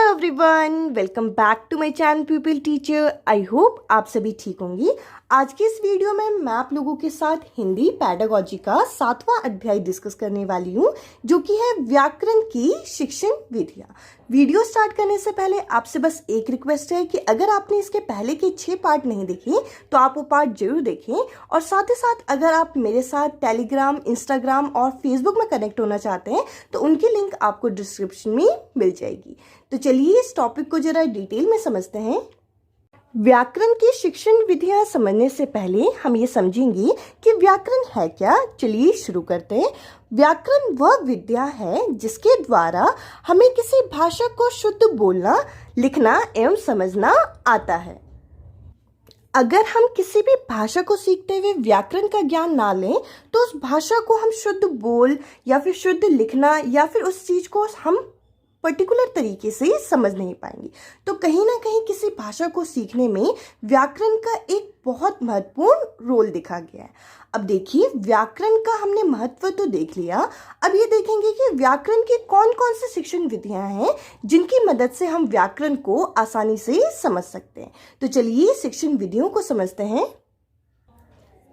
Everyone, welcome back to my channel people teacher. I hope आप सभी ठीक होंगी। आज के इस वीडियो में मैं आप लोगों के साथ हिंदी पैडागोजी का 7वां अध्याय डिस्कस करने वाली हूँ, जो कि है व्याकरण की शिक्षण विधियाँ। वीडियो स्टार्ट करने से पहले आपसे बस एक रिक्वेस्ट है कि अगर आपने इसके पहले के 6 पार्ट नहीं देखे तो आप वो पार्ट जरूर देखें, और साथ ही साथ अगर आप मेरे साथ टेलीग्राम, इंस्टाग्राम और फेसबुक में कनेक्ट होना चाहते हैं तो उनकी लिंक आपको डिस्क्रिप्शन में मिल जाएगी। तो चलिए इस टॉपिक को जरा डिटेल में समझते हैं। व्याकरण की शिक्षण विधियां समझने से पहले हम ये समझेंगे कि व्याकरण है क्या। चलिए शुरू करते हैं। व्याकरण वह विद्या है जिसके द्वारा हमें किसी भाषा को शुद्ध बोलना, लिखना एवं समझना आता है। अगर हम किसी भी भाषा को सीखते हुए व्याकरण का ज्ञान ना लें तो उस भाषा को हम शुद्ध बोल या फिर शुद्ध लिखना या फिर उस चीज को हम पर्टिकुलर तरीके से समझ नहीं पाएंगे। तो कहीं ना कहीं किसी भाषा को सीखने में व्याकरण का एक बहुत महत्वपूर्ण रोल दिखा गया है। अब देखिए, व्याकरण का हमने महत्व तो देख लिया। अब ये देखेंगे कि व्याकरण की कौन कौन सी शिक्षण विधियां हैं जिनकी मदद से हम व्याकरण को आसानी से समझ सकते हैं। तो चलिए शिक्षण विधियों को समझते हैं।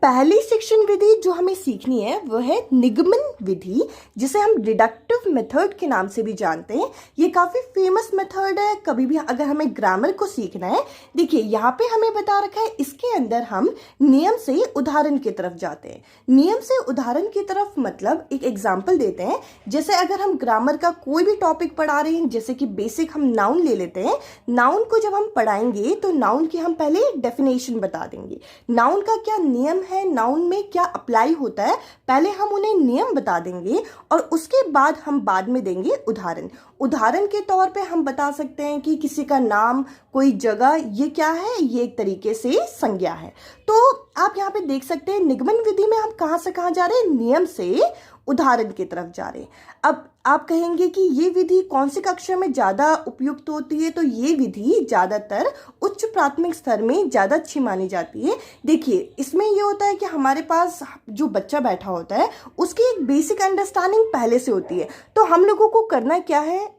पहली शिक्षण विधि जो हमें सीखनी है वह है निगमन विधि, जिसे हम डिडक्टिव मेथड के नाम से भी जानते हैं। ये काफी फेमस मेथड है। कभी भी अगर हमें ग्रामर को सीखना है, देखिए यहाँ पे हमें बता रखा है, इसके अंदर हम नियम से उदाहरण की तरफ जाते हैं। नियम से उदाहरण की तरफ मतलब एक एग्जाम्पल देते हैं। जैसे अगर हम ग्रामर का कोई भी टॉपिक पढ़ा रहे हैं, जैसे कि बेसिक हम नाउन ले लेते हैं। नाउन को जब हम पढ़ाएंगे तो नाउन की हम पहले डेफिनेशन बता देंगे। नाउन का क्या नियम है, नाउन में क्या अप्लाई होता है, पहले हम उन्हें नियम बता देंगे और उसके बाद हम बाद में देंगे उदाहरण। उदाहरण के तौर पे हम बता सकते हैं कि किसी का नाम, कोई जगह, ये क्या है, ये एक तरीके से संज्ञा है। तो आप यहाँ पे देख सकते हैं निगमन विधि में हम कहाँ से कहाँ जा रहे हैं, नियम से उदाहरण की तरफ जा रहे हैं। अब आप कहेंगे कि ये विधि कौन सी कक्षा में ज़्यादा उपयुक्त होती है, तो ये विधि ज़्यादातर उच्च प्राथमिक स्तर में ज़्यादा अच्छी मानी जाती है। देखिए, इसमें ये होता है कि हमारे पास जो बच्चा बैठा होता है उसकी एक बेसिक अंडरस्टैंडिंग पहले से होती है। तो हम लोगों को करना क्या है,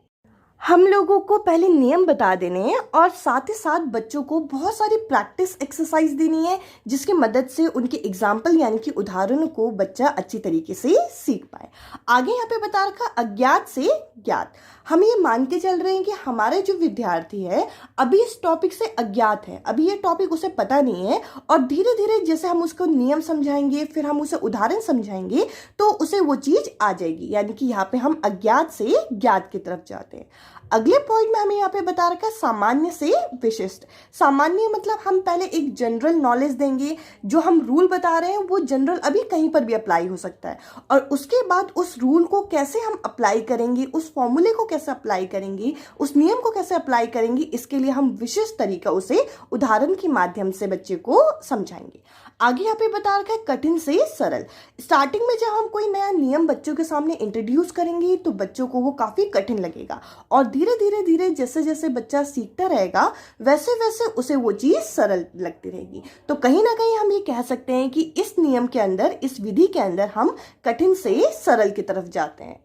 हम लोगों को पहले नियम बता देने हैं और साथ ही साथ बच्चों को बहुत सारी प्रैक्टिस एक्सरसाइज देनी है, जिसकी मदद से उनके एग्जाम्पल यानी कि उदाहरणों को बच्चा अच्छी तरीके से सीख पाए। आगे यहाँ पे बता रखा अज्ञात से ज्ञात। हम ये मान के चल रहे हैं कि हमारे जो विद्यार्थी है अभी इस टॉपिक से अज्ञात है, अभी ये टॉपिक उसे पता नहीं है, और धीरे धीरे जैसे हम उसको नियम समझाएंगे, फिर हम उसे उदाहरण समझाएंगे तो उसे वो चीज आ जाएगी। यानी कि यहाँ पे हम अज्ञात से ज्ञात की तरफ जाते हैं। अगले पॉइंट में हमें यहाँ पे बता रखा है सामान्य से विशिष्ट। सामान्य मतलब हम पहले एक जनरल नॉलेज देंगे, जो हम रूल बता रहे हैं वो जनरल अभी कहीं पर भी अप्लाई हो सकता है, और उसके बाद उस रूल को कैसे हम अप्लाई करेंगे, उस फॉर्मूले को कैसे अप्लाई करेंगे, उस नियम को कैसे अप्लाई करेंगे, इसके लिए हम विशिष्ट तरीका उसे उदाहरण के माध्यम से बच्चे को समझाएंगे। आगे यहाँ पे बता रखा है कठिन से सरल। स्टार्टिंग में जब हम कोई नया नियम बच्चों के सामने इंट्रोड्यूस करेंगे तो बच्चों को वो काफी कठिन लगेगा, और धीरे धीरे धीरे जैसे जैसे बच्चा सीखता रहेगा वैसे वैसे उसे वो चीज सरल लगती रहेगी। तो कहीं ना कहीं हम ये कह सकते हैं कि इस नियम के अंदर, इस विधि के अंदर हम कठिन से सरल की तरफ जाते हैं।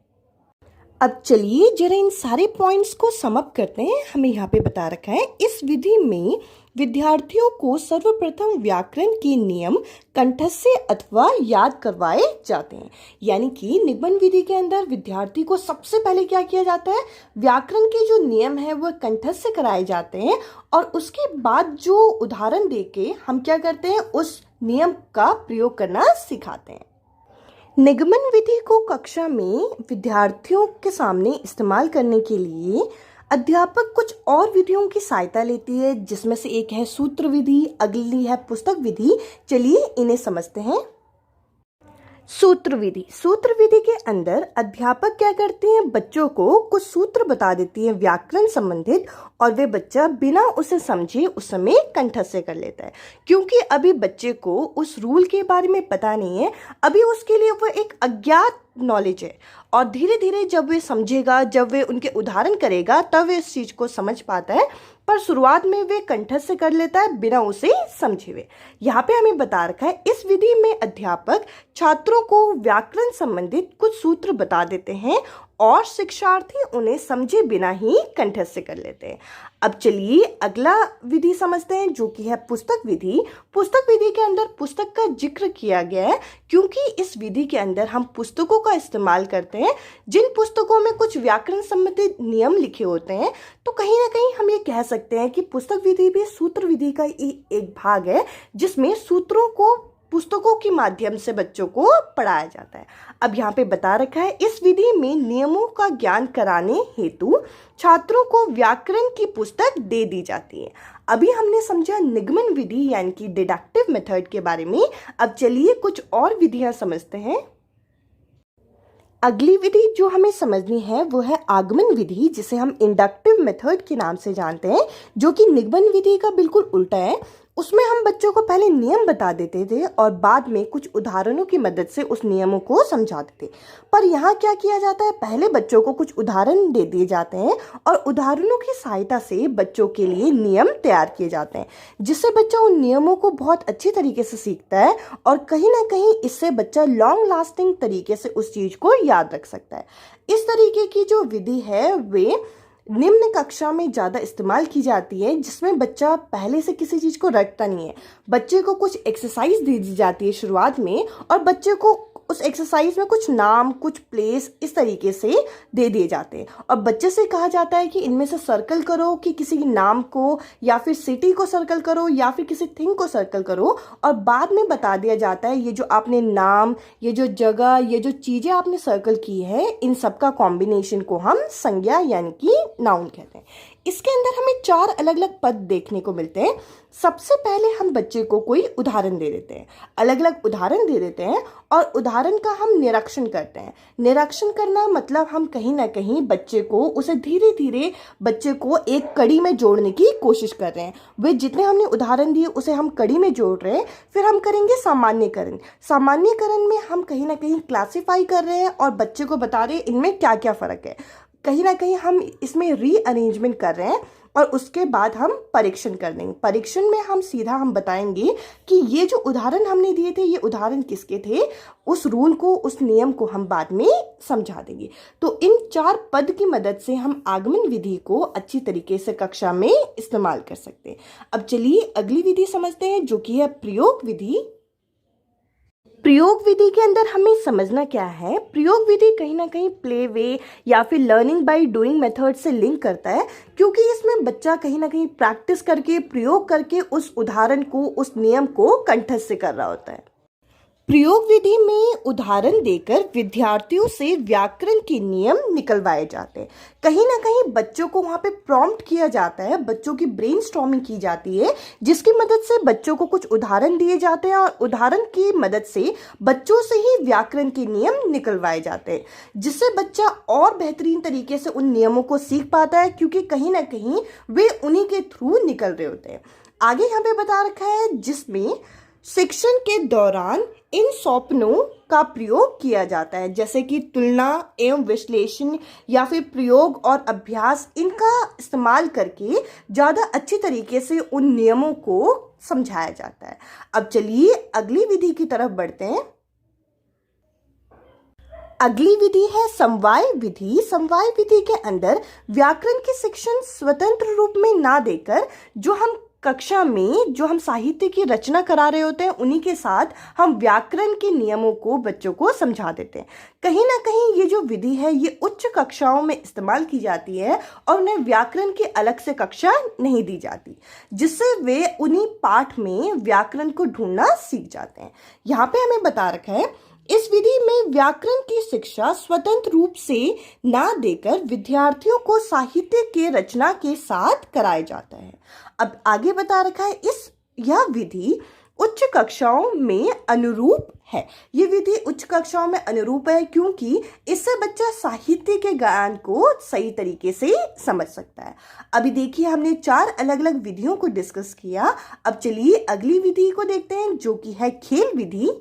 अब चलिए जरा इन सारे पॉइंट्स को सम अप करते हैं। हमें यहाँ पे बता रखा है इस विधि में विद्यार्थियों को सर्वप्रथम व्याकरण के नियम कंठस्थ से अथवा याद करवाए जाते हैं। यानी कि निगमन विधि के अंदर विद्यार्थी को सबसे पहले क्या किया जाता है, व्याकरण के जो नियम है वह कंठस्थ से कराए जाते हैं, और उसके बाद जो उदाहरण देके हम क्या करते हैं, उस नियम का प्रयोग करना सिखाते हैं। निगमन विधि को कक्षा में विद्यार्थियों के सामने इस्तेमाल करने के लिए अध्यापक कुछ और विधियों की सहायता लेती है, जिसमें से एक है सूत्र विधि, अगली है पुस्तक विधि। चलिए इन्हें समझते हैं। सूत्र विधि। सूत्र विधि के अंदर अध्यापक क्या करते हैं, बच्चों को कुछ सूत्र बता देती है व्याकरण संबंधित, और वे बच्चा बिना उसे समझे उस समय कंठस्थ से कर लेता है, क्योंकि अभी बच्चे को उस रूल के बारे में पता नहीं है, अभी उसके लिए वो एक अज्ञात नॉलेज है, और धीरे धीरे जब वे समझेगा, जब वे उनके उदाहरण करेगा, तब वे इस चीज को समझ पाता है, पर शुरुआत में वे कंठस्थ से कर लेता है बिना उसे समझे हुए। यहाँ पे हमें बता रखा है इस विधि में अध्यापक छात्रों को व्याकरण संबंधित कुछ सूत्र बता देते हैं और शिक्षार्थी उन्हें समझे बिना ही कंठस्थ कर लेते हैं। अब चलिए अगला विधि समझते हैं, जो कि है पुस्तक विधि। पुस्तक विधि के अंदर पुस्तक का जिक्र किया गया है क्योंकि इस विधि के अंदर हम पुस्तकों का इस्तेमाल करते हैं जिन पुस्तकों में कुछ व्याकरण संबंधित नियम लिखे होते हैं। तो कहीं ना कहीं हम ये कह सकते हैं कि पुस्तक विधि भी सूत्र विधि का एक भाग है, जिसमें सूत्रों को पुस्तकों के माध्यम से बच्चों को पढ़ाया जाता है। अब यहाँ पे बता रखा है, इस विधि में नियमों का ज्ञान कराने हेतु छात्रों को व्याकरण की पुस्तक दे दी जाती है। अभी हमने समझा निगमन विधि यानी कि डिडक्टिव मेथड के बारे में। अब चलिए कुछ और विधियां समझते हैं। अगली विधि जो हमें समझनी है वो है आगमन विधि, जिसे हम इंडक्टिव मेथड के नाम से जानते हैं, जो कि निगमन विधि का बिल्कुल उल्टा है। उसमें हम बच्चों को पहले नियम बता देते थे और बाद में कुछ उदाहरणों की मदद से उस नियमों को समझाते थे। पर यहाँ क्या किया जाता है, पहले बच्चों को कुछ उदाहरण दे दिए जाते हैं और उदाहरणों की सहायता से बच्चों के लिए नियम तैयार किए जाते हैं, जिससे बच्चा उन नियमों को बहुत अच्छी तरीके से सीखता है और कहीं ना कहीं इससे बच्चा लॉन्ग लास्टिंग तरीके से उस चीज़ को याद रख सकता है। इस तरीके की जो विधि है वे निम्न कक्षा में ज़्यादा इस्तेमाल की जाती है, जिसमें बच्चा पहले से किसी चीज़ को रटता नहीं है। बच्चे को कुछ एक्सरसाइज दे दी जाती है शुरुआत में और बच्चे को उस एक्सरसाइज में कुछ नाम, कुछ प्लेस इस तरीके से दे दिए जाते हैं और बच्चे से कहा जाता है कि इनमें से सर्कल करो, कि किसी नाम को या फिर सिटी को सर्कल करो या फिर किसी थिंग को सर्कल करो, और बाद में बता दिया जाता है ये जो आपने नाम, ये जो जगह, ये जो चीज़ें आपने सर्कल की है, इन सब का कॉम्बिनेशन को हम संज्ञा यानी कि नाउन कहते हैं। इसके अंदर हमें 4 अलग अलग पद देखने को मिलते हैं। सबसे पहले हम बच्चे को कोई उदाहरण दे देते हैं, अलग अलग उदाहरण दे देते हैं और उदाहरण का हम निरीक्षण करते हैं। निरीक्षण करना मतलब हम कहीं ना कहीं बच्चे को उसे धीरे धीरे बच्चे को एक कड़ी में जोड़ने की कोशिश कर रहे हैं। वे जितने हमने उदाहरण दिए उसे हम कड़ी में जोड़ रहे हैं। फिर हम करेंगे सामान्यकरण। सामान्यकरण में हम कहीं ना कहीं क्लासिफाई कर रहे हैं और बच्चे को बता रहे हैं इनमें क्या क्या फ़र्क है। कहीं ना कहीं हम इसमें रीअरेंजमेंट कर रहे हैं और उसके बाद हम परीक्षण कर देंगे। परीक्षण में हम सीधा हम बताएंगे कि ये जो उदाहरण हमने दिए थे ये उदाहरण किसके थे, उस रूल को, उस नियम को हम बाद में समझा देंगे। तो इन 4 पद की मदद से हम आगमन विधि को अच्छी तरीके से कक्षा में इस्तेमाल कर सकते हैं। अब चलिए अगली विधि समझते हैं, जो कि है प्रयोग विधि। प्रयोग विधि के अंदर हमें समझना क्या है, प्रयोग विधि कहीं ना कहीं प्ले वे या फिर लर्निंग बाय डूइंग मेथड से लिंक करता है, क्योंकि इसमें बच्चा कहीं ना कहीं प्रैक्टिस करके, प्रयोग करके उस उदाहरण को, उस नियम को कंठस्थ से कर रहा होता है। प्रयोग विधि में उदाहरण देकर विद्यार्थियों से व्याकरण के नियम निकलवाए जाते हैं। कहीं ना कहीं बच्चों को वहाँ पे प्रॉम्प्ट किया जाता है, बच्चों की ब्रेनस्टॉर्मिंग की जाती है, जिसकी मदद से बच्चों को कुछ उदाहरण दिए जाते हैं और उदाहरण की मदद से बच्चों से ही व्याकरण के नियम निकलवाए जाते हैं, जिससे बच्चा और बेहतरीन तरीके से उन नियमों को सीख पाता है, क्योंकि कहीं ना कहीं वे उन्हीं के थ्रू निकल रहे होते हैं। आगे यहाँ पे बता रखा है, जिसमें शिक्षण के दौरान इन सौंपनों का प्रयोग किया जाता है, जैसे कि तुलना एवं विश्लेषण या फिर प्रयोग और अभ्यास, इनका इस्तेमाल करके ज़्यादा अच्छी तरीके से उन नियमों को समझाया जाता है। अब चलिए अगली विधि की तरफ बढ़ते हैं। अगली विधि है समवाय विधि। समवाय विधि के अंदर व्याकरण की शिक्षण स्वतंत्र रूप में ना देकर जो हम कक्षा में जो हम साहित्य की रचना करा रहे होते हैं उन्हीं के साथ हम व्याकरण के नियमों को बच्चों को समझा देते हैं। कहीं ना कहीं ये जो विधि है ये उच्च कक्षाओं में इस्तेमाल की जाती है और उन्हें व्याकरण की अलग से कक्षा नहीं दी जाती, जिससे वे उन्हीं पाठ में व्याकरण को ढूंढना सीख जाते हैं। यहाँ पे हमें बता रखा है, इस विधि में व्याकरण की शिक्षा स्वतंत्र रूप से ना देकर विद्यार्थियों को साहित्य के रचना के साथ कराया जाता है। अब आगे बता रखा है, यह विधि उच्च कक्षाओं में अनुरूप है। ये विधि उच्च कक्षाओं में अनुरूप है क्योंकि इससे बच्चा साहित्य के ज्ञान को सही तरीके से समझ सकता है। अभी देखिए हमने 4 अलग अलग विधियों को डिस्कस किया। अब चलिए अगली विधि को देखते हैं, जो कि है खेल विधि।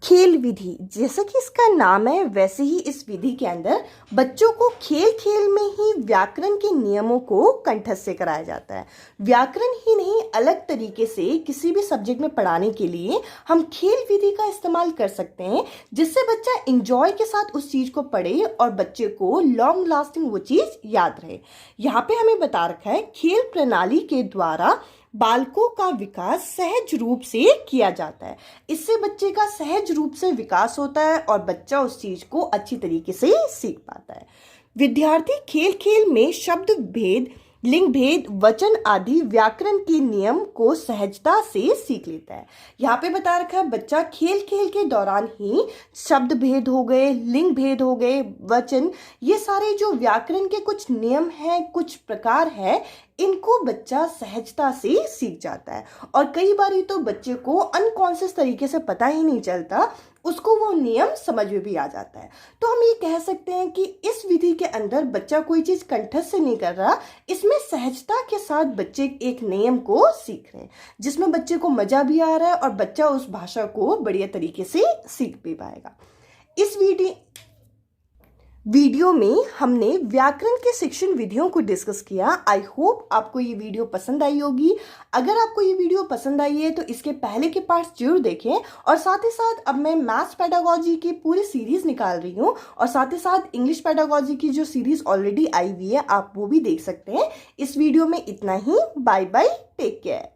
खेल विधि, जैसा कि इसका नाम है वैसे ही इस विधि के अंदर बच्चों को खेल खेल में ही व्याकरण के नियमों को कंठस्थ से कराया जाता है। व्याकरण ही नहीं, अलग तरीके से किसी भी सब्जेक्ट में पढ़ाने के लिए हम खेल विधि का इस्तेमाल कर सकते हैं, जिससे बच्चा इंजॉय के साथ उस चीज को पढ़े और बच्चे को लॉन्ग लास्टिंग वो चीज याद रहे। यहाँ पे हमें बता रखा है खेल प्रणाली के द्वारा बालकों का विकास सहज रूप से किया जाता है। इससे बच्चे का सहज रूप से विकास होता है और बच्चा उस चीज को अच्छी तरीके से सीख पाता है। विद्यार्थी खेल खेल में शब्द भेद, लिंग भेद, वचन आदि व्याकरण के नियम को सहजता से सीख लेता है। यहाँ पे बता रखा है बच्चा खेल खेल के दौरान ही शब्द भेद हो गए, लिंग भेद हो गए, वचन, ये सारे जो व्याकरण के कुछ नियम हैं, कुछ प्रकार है, इनको बच्चा सहजता से सीख जाता है। और कई बार तो बच्चे को अनकॉन्शियस तरीके से पता ही नहीं चलता, उसको वो नियम समझ में भी आ जाता है। तो हम ये कह सकते हैं कि इस विधि के अंदर बच्चा कोई चीज कंठस्थ से नहीं कर रहा, इसमें सहजता के साथ बच्चे एक नियम को सीख रहे हैं, जिसमें बच्चे को मजा भी आ रहा है और बच्चा उस भाषा को बढ़िया तरीके से सीख भी पाएगा। इस वीडियो में हमने व्याकरण के शिक्षण विधियों को डिस्कस किया। आई होप आपको ये वीडियो पसंद आई होगी। अगर आपको ये वीडियो पसंद आई है तो इसके पहले के पार्ट्स जरूर देखें, और साथ ही साथ अब मैं मैथ्स पेडागोजी की पूरी सीरीज निकाल रही हूँ, और साथ ही साथ इंग्लिश पेडागोजी की जो सीरीज ऑलरेडी आई हुई है आप वो भी देख सकते हैं। इस वीडियो में इतना ही। Bye bye, take care.